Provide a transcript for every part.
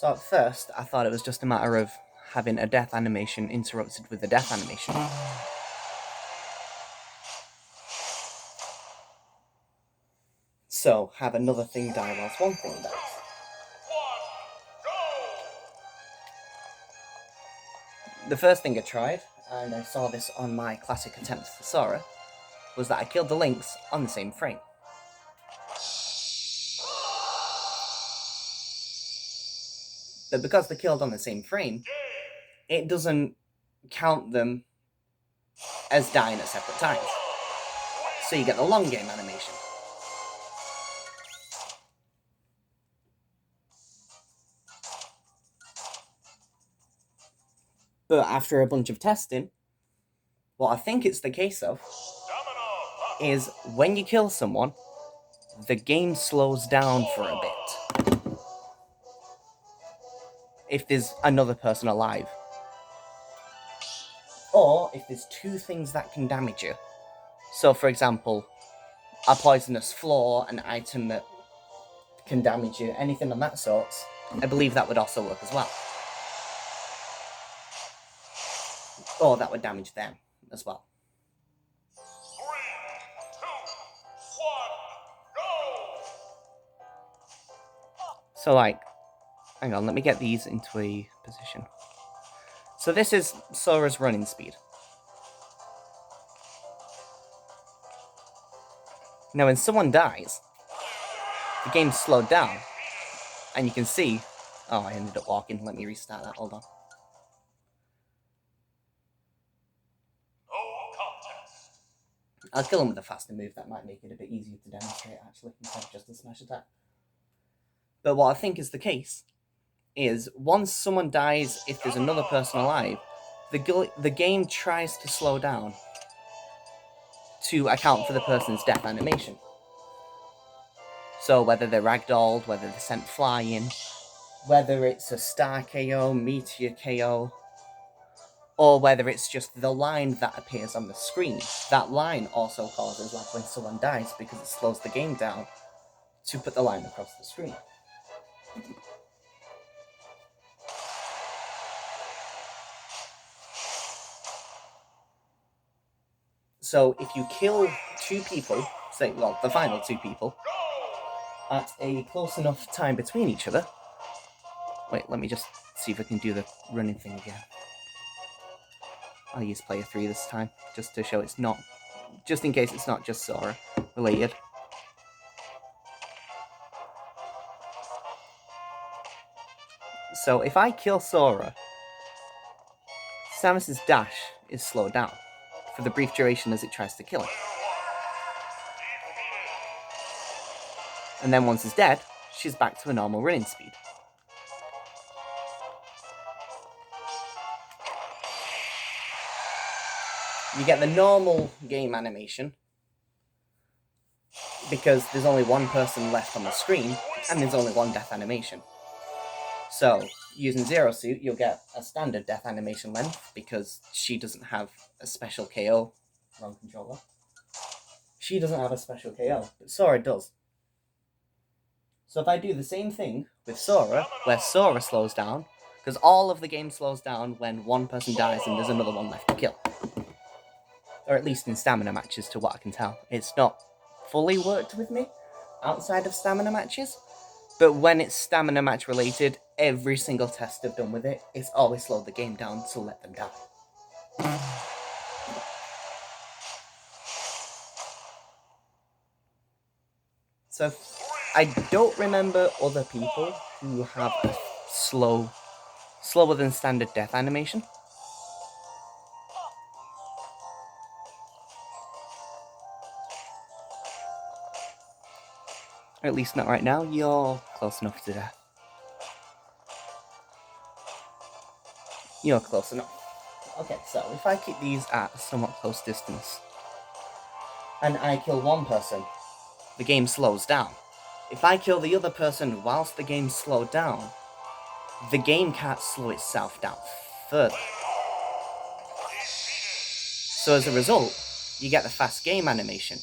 So at first, I thought it was just a matter of having a death animation interrupted with a death animation. So, have another thing die whilst one thing dies. The first thing I tried, and I saw this on my classic attempt for Sora, was that I killed the Lynx on the same frame. But because they're killed on the same frame, it doesn't count them as dying at separate times. So you get the long game animation. But after a bunch of testing, what I think it's the case of is when you kill someone, the game slows down for a bit. If there's another person alive. Or if there's two things that can damage you. So, for example, a poisonous flaw, an item that can damage you, anything of that sort, I believe that would also work as well. Or that would damage them as well. 3, 2, 1, go! So, like, hang on, let me get these into a position. So this is Sora's running speed. Now when someone dies, the game's slowed down, and you can see... Oh, I ended up walking. Let me restart that, hold on. I'll kill him with a faster move, that might make it a bit easier to demonstrate actually, instead of just a smash attack. But what I think is the case is once someone dies, if there's another person alive, the game tries to slow down to account for the person's death animation. So whether they're ragdolled, whether they're sent flying, whether it's a star KO, meteor KO, or whether it's just the line that appears on the screen. That line also causes, like when someone dies, because it slows the game down, to put the line across the screen. So if you kill two people, say, well, the final two people, at a close enough time between each other... Wait, let me just see if I can do the running thing again. I'll use player 3 this time, just to show it's not... Just in case it's not just Sora related. So if I kill Sora, Samus's dash is slowed down for the brief duration as it tries to kill him. And then once he's dead, she's back to a normal running speed. You get the normal game animation because there's only one person left on the screen and there's only one death animation. So, using Zero Suit, you'll get a standard death animation length because she doesn't have a special KO. Wrong controller. She doesn't have a special KO, but Sora does. So if I do the same thing with Sora, where Sora slows down, because all of the game slows down when one person dies and there's another one left to kill. Or at least in stamina matches, to what I can tell. It's not fully worked with me outside of stamina matches, but when it's stamina match related, every single test I've done with it, it's always slowed the game down to let them die. So I don't remember other people who have a slower than standard death animation. Or at least not right now. You're close enough to death. You're close enough. Okay, so if I keep these at a somewhat close distance, and I kill one person, the game slows down. If I kill the other person whilst the game's slowed down, the game can't slow itself down further. So as a result, you get the fast game animation,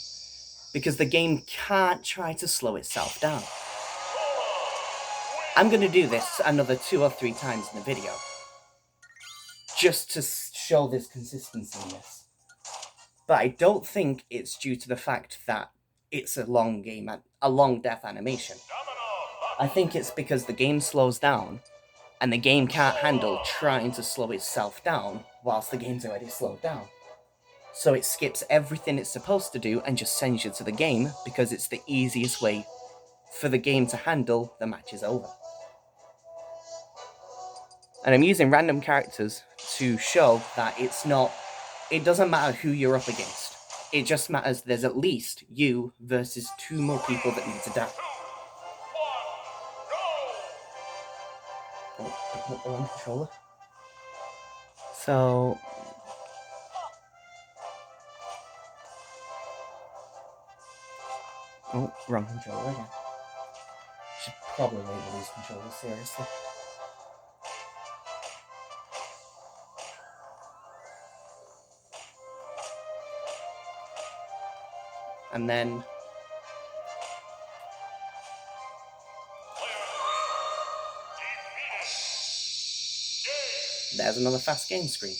because the game can't try to slow itself down. I'm going to do this another 2 or 3 times in the video, just to show this consistency in this. But I don't think it's due to the fact that it's a long game, a long death animation. I think it's because the game slows down, and the game can't handle trying to slow itself down whilst the game's already slowed down. So it skips everything it's supposed to do and just sends you to the game because it's the easiest way for the game to handle the match is over. And I'm using random characters to show that it doesn't matter who you're up against. It just matters there's at least you versus 2 more people that need to die. Oh, picking up the wrong controller. So... oh, wrong controller again. Should probably label these controllers seriously. And then there's another fast game screen.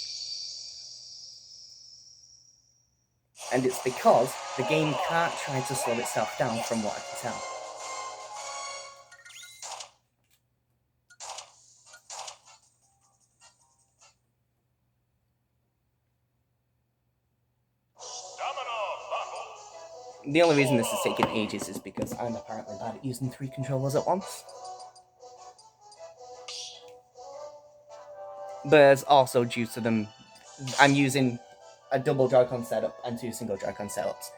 And it's because the game can't try to slow itself down from what I can tell. The only reason this is taking ages is because I'm apparently bad at using 3 controllers at once. But it's also due to them... I'm using a double Joy-Con setup and 2 single Joy-Con setups.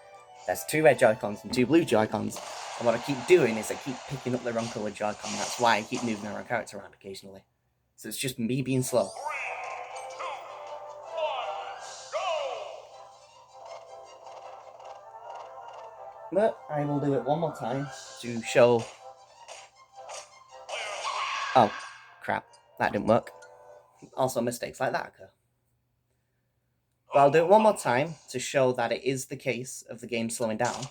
There's 2 red Joy-Cons and 2 blue Joy-Cons. And what I keep doing is I keep picking up the wrong colored Joy-Con. That's why I keep moving our character around occasionally. So it's just me being slow. 3, 2, 1, go! But I will do it one more time to show... oh, crap. That didn't work. Also, mistakes like that occur. But I'll do it one more time to show that it is the case of the game slowing down.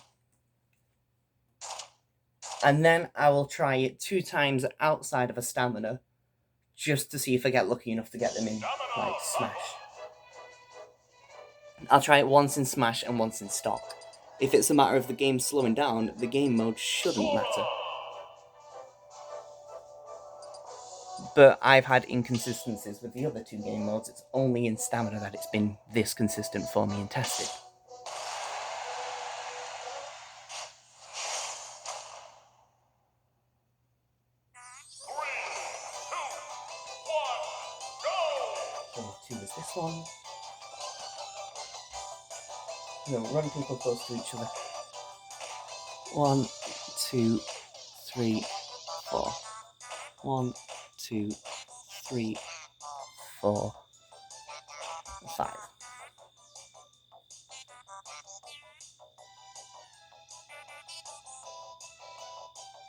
And then I will try it 2 times outside of a stamina, just to see if I get lucky enough to get them in, like, Smash. I'll try it once in Smash and once in stock. If it's a matter of the game slowing down, the game mode shouldn't matter. But I've had inconsistencies with the other 2 game modes. It's only in stamina that it's been this consistent for me and tested. Okay, 2 is this one. No, run people close to each other. 1, 2, 3, 4. 1, 2, 3, 4, 5.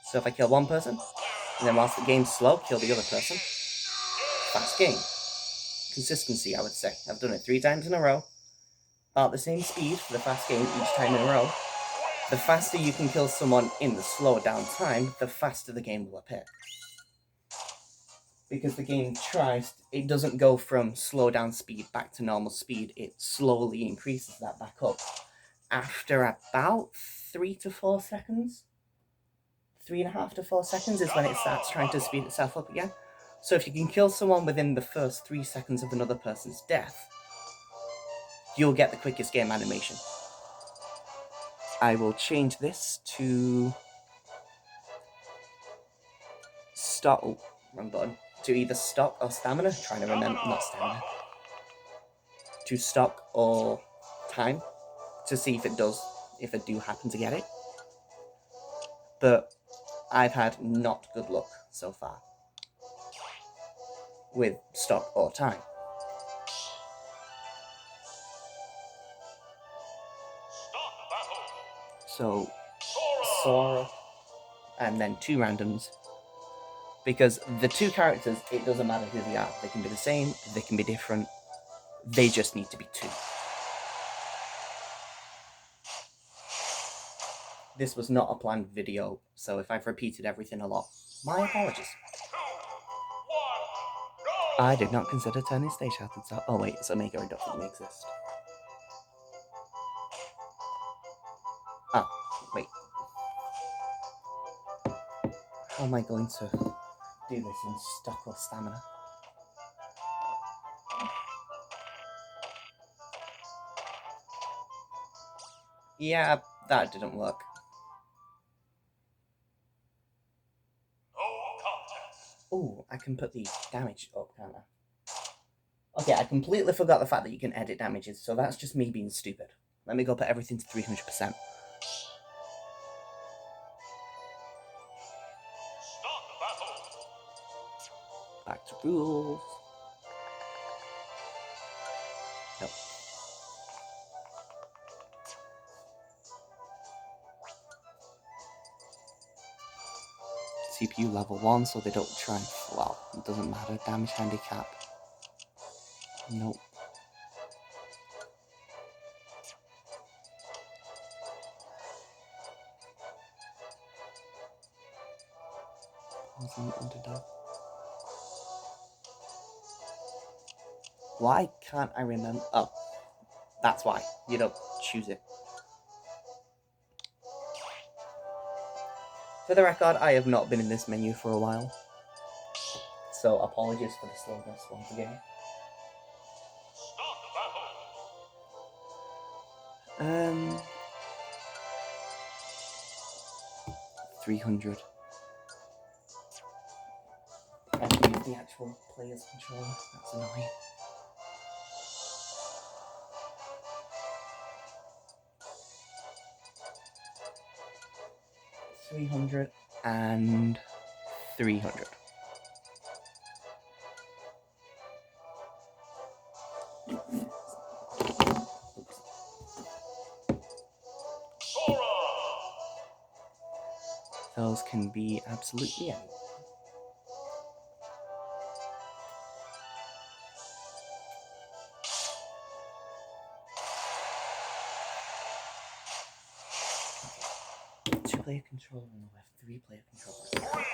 So if I kill one person, and then whilst the game's slow, kill the other person. Fast game. Consistency, I would say. I've done it 3 times in a row. About the same speed for the fast game each time in a row. The faster you can kill someone in the slower down time, the faster the game will appear. Because the game tries, it doesn't go from slow down speed back to normal speed, it slowly increases that back up. After about 3 to 4 seconds, 3.5 to 4 seconds is when it starts trying to speed itself up again. So if you can kill someone within the first 3 seconds of another person's death, you'll get the quickest game animation. I will change this to stock, oh, wrong button, to either stock or stamina, trying to remember, not stamina, to stock or time, to see if I do happen to get it. But I've had not good luck so far with stock or time. So, Sora, and then 2 randoms. Because the 2 characters, it doesn't matter who they are. They can be the same, they can be different. They just need to be 2. This was not a planned video, so if I've repeated everything a lot, my apologies. I did not consider turning stage hazards off. Oh wait, so Omega doesn't exist. Oh, wait. How am I going to do this in stock or stamina? Yeah, that didn't work. No contest. Oh, I can put the damage up, can't I? Okay, I completely forgot the fact that you can edit damages, so that's just me being stupid. Let me go put everything to 300%. Start battle. Back to rules. No. CPU level 1, so they don't try and... Well, it doesn't matter. Damage handicap. Nope. Underdog. Why can't I remember? Oh, that's why. You don't choose it. For the record, I have not been in this menu for a while. So apologies for the slowness once again. Start battle. 300. I have to use the actual player's controller. That's annoying. $300 and $300. Sora. Those can be absolutely anyone. Two-player controller on the left, three-player controller on the right.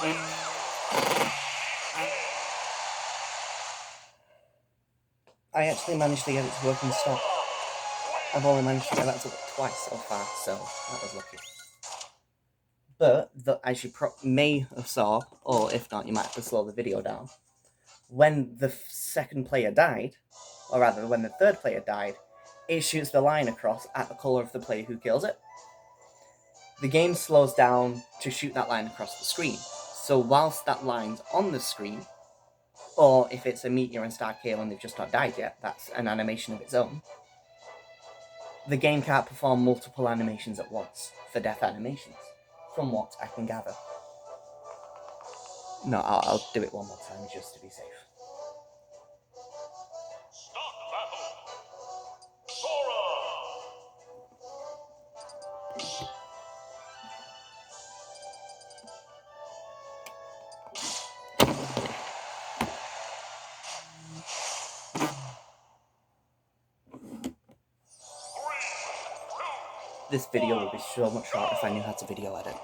3, 2, 1, I actually managed to get it to work in stock. I've only managed to get that to work twice so far, so that was lucky. But, as you may have saw, or if not, you might have to slow the video down, when the second player died, or rather, when the third player died, it shoots the line across at the colour of the player who kills it. The game slows down to shoot that line across the screen. So whilst that line's on the screen, or if it's a meteor and star kale and they've just not died yet, that's an animation of its own, the game can't perform multiple animations at once for death animations, from what I can gather. No, I'll do it one more time just to be safe. start battle. Sora. This video would be so much shorter if I knew how to video edit.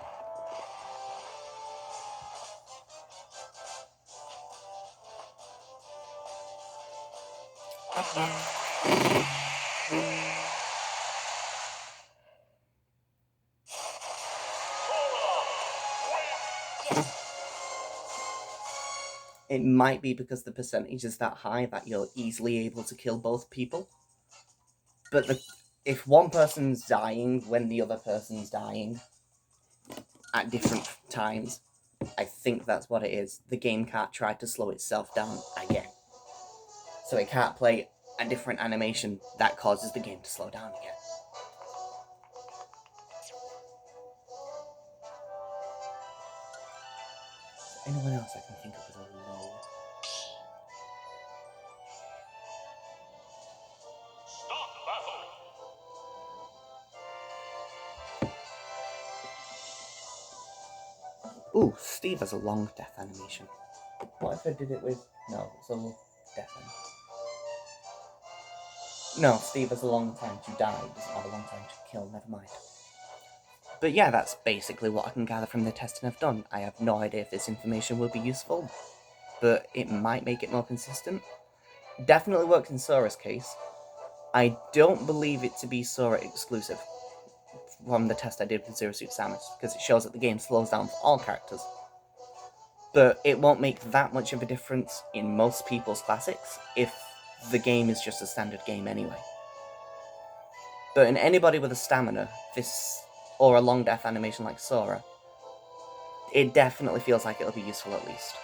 It might be because the percentage is that high that you're easily able to kill both people. But if one person's dying when the other person's dying at different times, I think that's what it is. The game can't try to slow itself down again. So it can't play a different animation that causes the game to slow down again. Anyone else I can think of as a low? Start battle. Ooh, Steve has a long death animation. What if I did it with... No, it's a death animation. No, Steve has a long time to die. He doesn't have a long time to kill, never mind. But yeah, that's basically what I can gather from the testing I've done. I have no idea if this information will be useful, but it might make it more consistent. Definitely worked in Sora's case. I don't believe it to be Sora exclusive from the test I did with Zero Suit Samus, because it shows that the game slows down for all characters. But it won't make that much of a difference in most people's classics if the game is just a standard game anyway. But in anybody with a stamina, or a long death animation like Sora, it definitely feels like it'll be useful at least.